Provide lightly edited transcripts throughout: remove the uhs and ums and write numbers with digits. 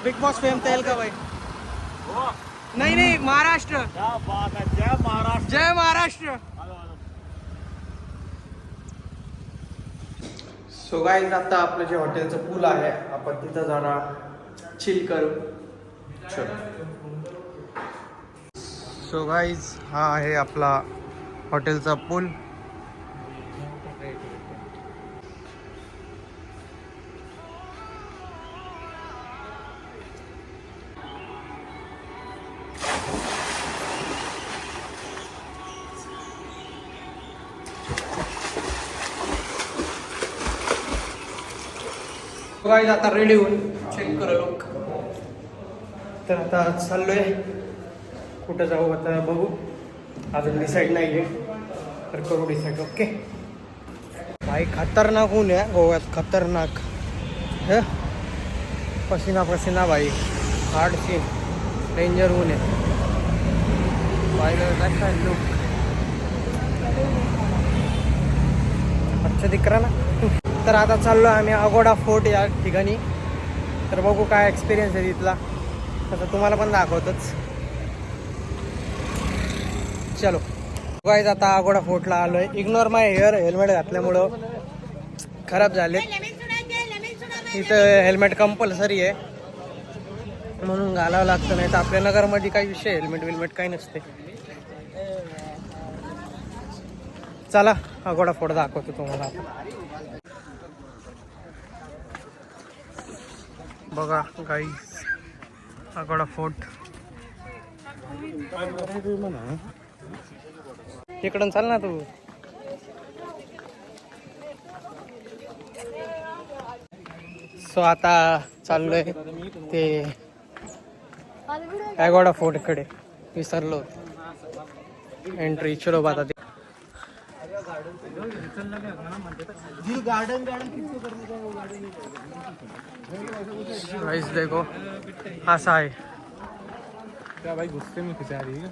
Big boss fame तेल का भाई नहीं नहीं महाराष्ट्र जय महाराष्ट्र जय महाराष्ट्र. सो गाईज आता आपलं जे हॉटेलचं पूल आहे आपण तिथं जरा चिल करू. सो गाईज हा आहे आपला हॉटेलचा पूल. गाईज आता रेडी होऊन चेक करू लोक. तर आता चाललोय कुठं जाऊ आता बघू. अजून डिसाईड नाही आहे तर करू डिसाईड. ओके भाई खतरनाक ऊन आहे गोव्यात. खतरनाक हे पसीना पसीना भाई. हार्ड सीन डेंजर ऊन आहे पाहिलं लुक. अच्छा दिख रहा ना. तर आता चाललो आम्ही अगोडा फोर्ट या ठिकाणी. तर बघू काय एक्सपिरियन्स आहे तिथला. तसं तुम्हाला पण दाखवतोच. चलो गाईज आता अगोडा फोर्टला आलोय. इग्नोर माय हेअर. हेल्मेट घातल्यामुळं खराब झाले. इथं हेल्मेट कंपल्सरी आहे म्हणून घालावं लागतं. नाही तर आपल्या नगरमध्ये काही विषय हेल्मेट विल्मेट काही नसते. चला अगोडा फोर्ट दाखवतो तुम्हाला. बघा गाईज अगोडा फोर्ट. तिकडून चाल ना तू. सो आता चाललोय ते अगोडा फोर्ट कडे. विसरलो एंट्री. चलो बात आती. गाइस देखो असा आहे. क्या भाई गुस्से में खिंचा रही है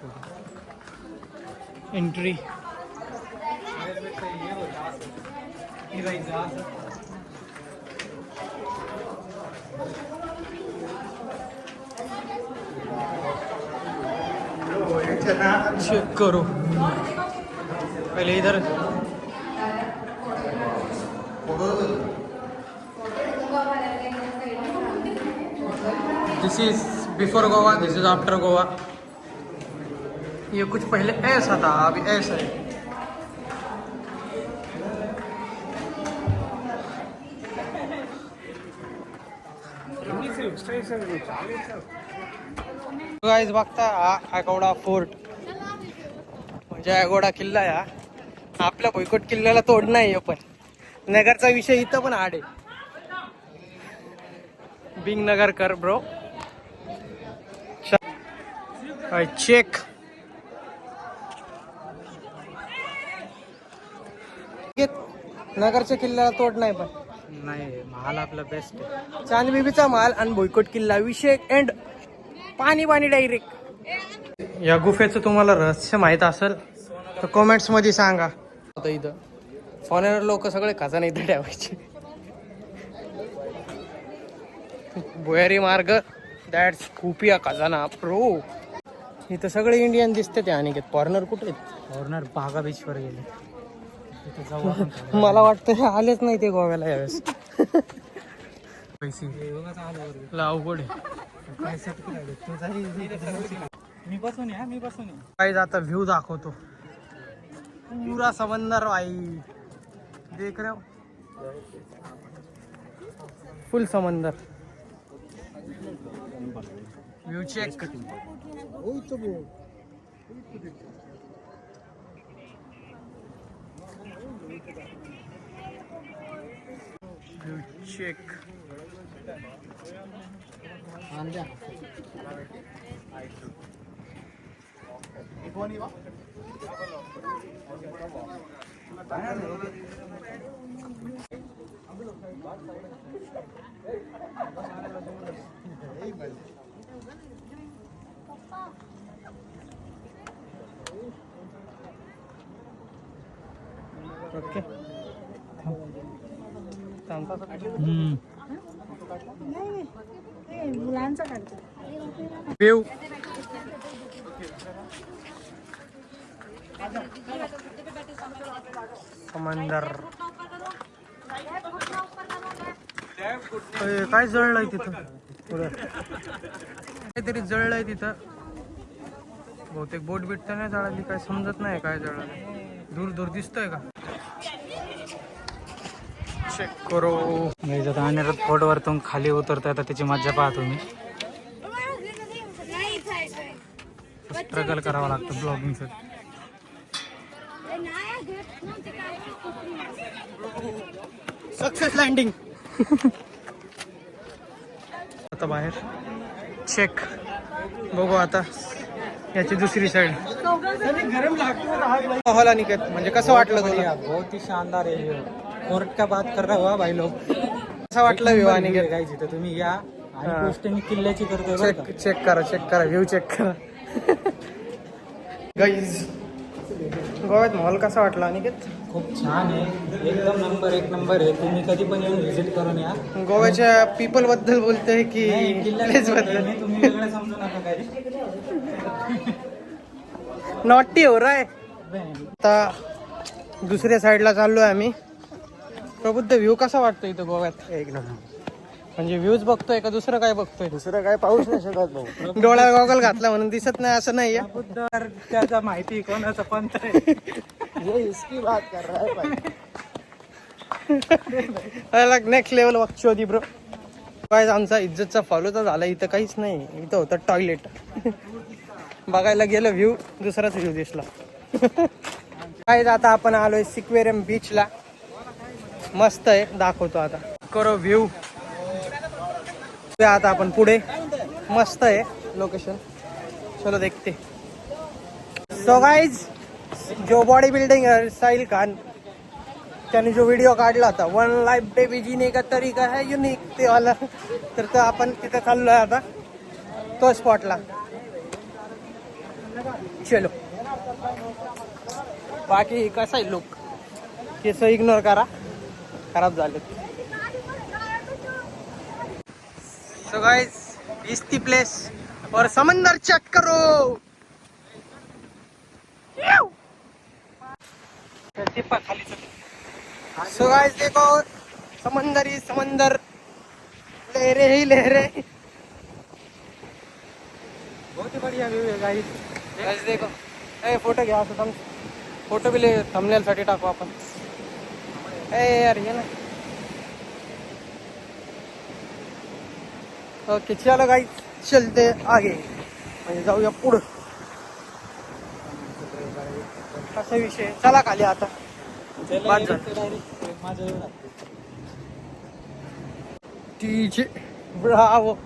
एंट्री. चेक करो पहले इधर. This is before Goa, this is after Goa. ये कुछ पहले ऐसा था अभी ऐसा है. गाइस बघता हा अगोडा फोर्ट म्हणजे अगोडा किल्ला. या आपल्या भुईकोट किल्ल्याला तोड नाही पण नगरचा विषय इथं पण हाड आहे. बिंग नगर कर ब्रो. चेक. नगरच्या किल्ल्याला तोड नाही पण नाही. महाल आपला बेस्ट आहे. चांदबिबीचा महाल आणि भुईकोट किल्ला विषय एंड. पाणी पाणी डायरेक्ट. या गुफेचं तुम्हाला रहस्य माहित असेल तर कॉमेंट्स मध्ये सांगा. आता इथं फॉरेनर लोक सगळे खजाने इथं ठेवायचे. भुयारी मार्ग दॅट्स खुफिया खजाना प्रो. इथं सगळे इंडियन दिसते ते. आणि फॉरेनर कुठे आहेत? फॉरनर बागा बीच वर गेले. मला वाटतं हे आलेच नाही ते गोव्याला यावेळेस. पैसे अवघड आहे. मी बसून या मी बसून. काय आता व्ह्यू दाखवतो. पूरा समंदर भाई देख रहे हो. फुल समंदर. View check. View check. Okay मुलांचा काढतो. व्ह्यू समंदर. काय जळलंय तिथं पुढे काहीतरी जळलंय तिथं. बहुतेक बोट बिट तर नाही जळाली, काय समजत नाही काय जळालं. दूर दूर दिसतंय का? चेक करो. गाईज आता अनिरुद्ध बोटवरतून खाली उतरतोय, आता त्याची मज्जा पाहा तुम्ही. स्ट्रगल करावं लागतं ब्लॉगिंगसाठी. Success landing. आता बाहेर चेक बघू आता याची दुसरी साईड. हॉल निकत म्हणजे कसं वाटलं तुला? बहुत ही शानदार आहे. कोर्ट का बात कर रहा हुआ भाई लोग. कसं वाटलं व्ह्यू अनिकेत? गाईज इथं तुम्ही या आणि गोष्ट मी किल्ल्याची करतोय. चेक चेक करा व्ह्यू चेक करा. गाईज गोव्यात मॉल कसा वाटला अनिकेत? खूप छान आहे, एकदम एक नंबर आहे. तुम्ही कधी पण येऊन व्हिजिट करून या. गोव्याच्या पीपल बद्दल बोलतोय की प्लेस बद्दल? तुम्ही वेगळं समजू नका काही. नॉटी हो राय. आता दुसऱ्या साईडला चाललोय आम्ही. प्रबुद्ध व्ह्यू कसा वाटतो इथं गोव्यात? एक नंबर. म्हणजे व्ह्यूज बघतोय का दुसरं काय बघतोय? दुसरं काय पाऊस नाही शकत भाऊ. डोळ्यात गॉगल घातला म्हणून दिसत नाही असं नाहीये. बुद्ध त्याचा माहिती कोणाचा पंथ आहे. ये इसकी बात कर रहा है भाई. नेक्स्ट लेवल बघचोदी ब्रो. काय आमचा इज्जतचा फॉलो तर झाला. इथं काहीच नाही, इथं होतं टॉयलेट. बघायला गेलं व्ह्यू, दुसराच व्ह्यू दिसला. काय आता आपण आलोय सिक्वेरियम बीचला. मस्त आहे, दाखवतो आता. करो व्ह्यू. आता आपण पुढे. मस्त आहे लोकेशन. चलो देखते. सो गाइज जो बॉडी बिल्डिंग साहिल खान त्याने जो व्हिडिओ काढला होता, वन लाइफ बेबी जीने का तरीका है युनिक, ते वाला. तर आपण तिथे चाललोय आता तो स्पॉटला. चलो. बाकी कसा आहे लुक? केस इग्नोर करा, खराब झाले. So guys is the place और समंदर चेक करो. सो गाइस देखो समंदर ही समंदर, लहरे ही लहरे. बहुत ही बढ़िया व्यू है गाइस. गाइस देखो. ए फोटो घ्या असं थांब. फोटो बी थंबनेल साठी टाकू आपण. ए यार ये ना. ओके चलो गाइस चलते आगे, म्हणजे जाऊया पुढं. असा विषय. चला खाली आता. बाद झालं. DJ Bravo.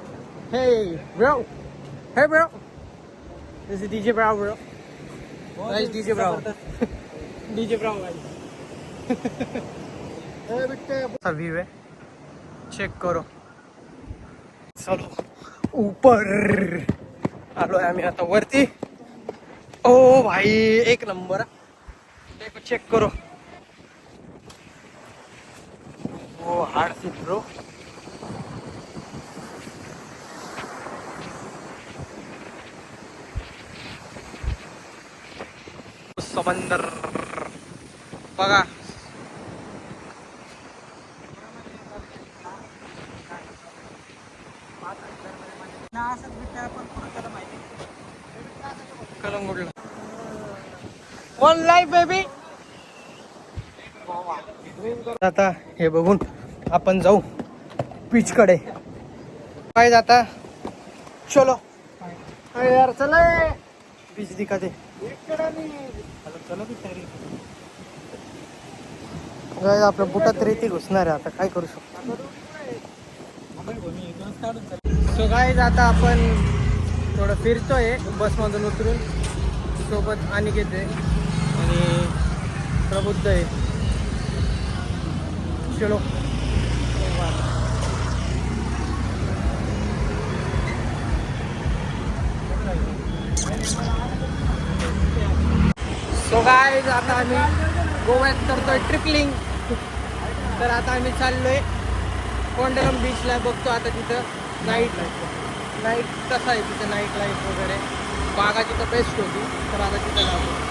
Hey bro. Hey bro. This is DJ Bravo bro. Nice DJ Bravo. DJ Bravo guys. सा व्यू है, चेक करो. चलो ऊपर आलोय आम्ही आता वरती. ओ भाई एक नंबर. देखो चेक करो. वो हार्ड सीट ब्रो. समंदर बघा. कलंगुटला वन लाईफ बेबी. आता हे बघून आपण जाऊ बीच कडे. काय जाता. चलो. अरे यार चल बीच दिखाते. गाइस आपल्या बुटात रेती घुसणार आहे, आता काय करू शकतो. सो गाइस आता आपण थोडं फिरतोय बसमधून उतरून. सोबत अनिकेत आहे आणि प्रबुद्ध आहे. चलो. सो गाइस आता आम्ही गोव्यात करतोय ट्रिपलिंग. तर आता आम्ही चाललोय कोंडलम बीचला. बघतो आता तिथं नाईट कसं आहे तिथे नाईट लाईफ वगैरे बागाची तर बेस्ट होती तर आता तिथं जातो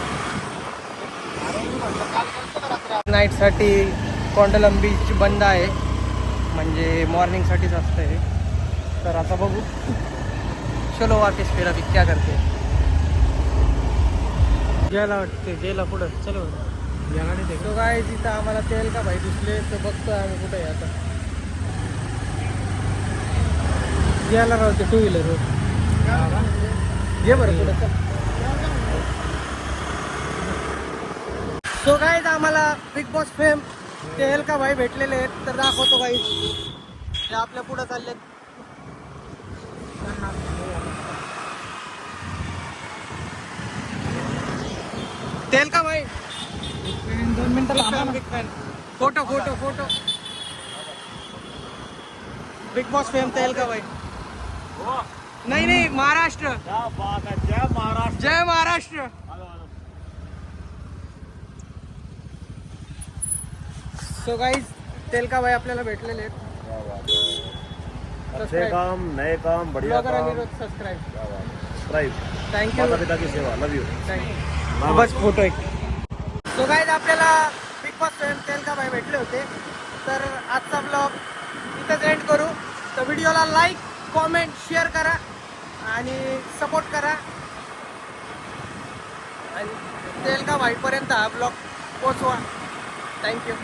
नाईटसाठी कोंडलम बीच बंद आहे म्हणजे मॉर्निंगसाठीच असतं हे तर आता बघू चलो वापिस फिर अभी क्या करते गेला वाटते गेला पुढं चलो या गाडी तो काय तिथं आम्हाला तेल का भाई दिसले तर बघतोय आम्ही कुठे आहे आता यायला राहते टू व्हीलर घे बरं पुढं सो गाईज आम्हाला बिग बॉस फेम तेल का भाई भेटलेले आहेत तर दाखवतो गाईज ते आपल्या पुढं चाललेत तेल का भाई 2 मिनिटं big fan photo photo photo big boss fame तेल का भाई नहीं नहीं महाराष्ट्र जय महाराष्ट्र सो गाईज तेल का भाई आपल्याला भेटलेले आहेत अच्छे काम नए काम बढ़िया काम सबस्क्राईब सब्सक्राइब थँक्यू माता पिता की सेवा लव यू बस फोटो एक सो गाईज आपल्याला बिग बॉस फेम तेल का भाई भेटले होते तर आजचा ब्लॉग इथंच एंड करू तर व्हिडिओला लाईक कॉमेंट शेअर करा आणि सपोर्ट करा आणि तेल का भाईपर्यंत हा ब्लॉग पोचवा थँक्यू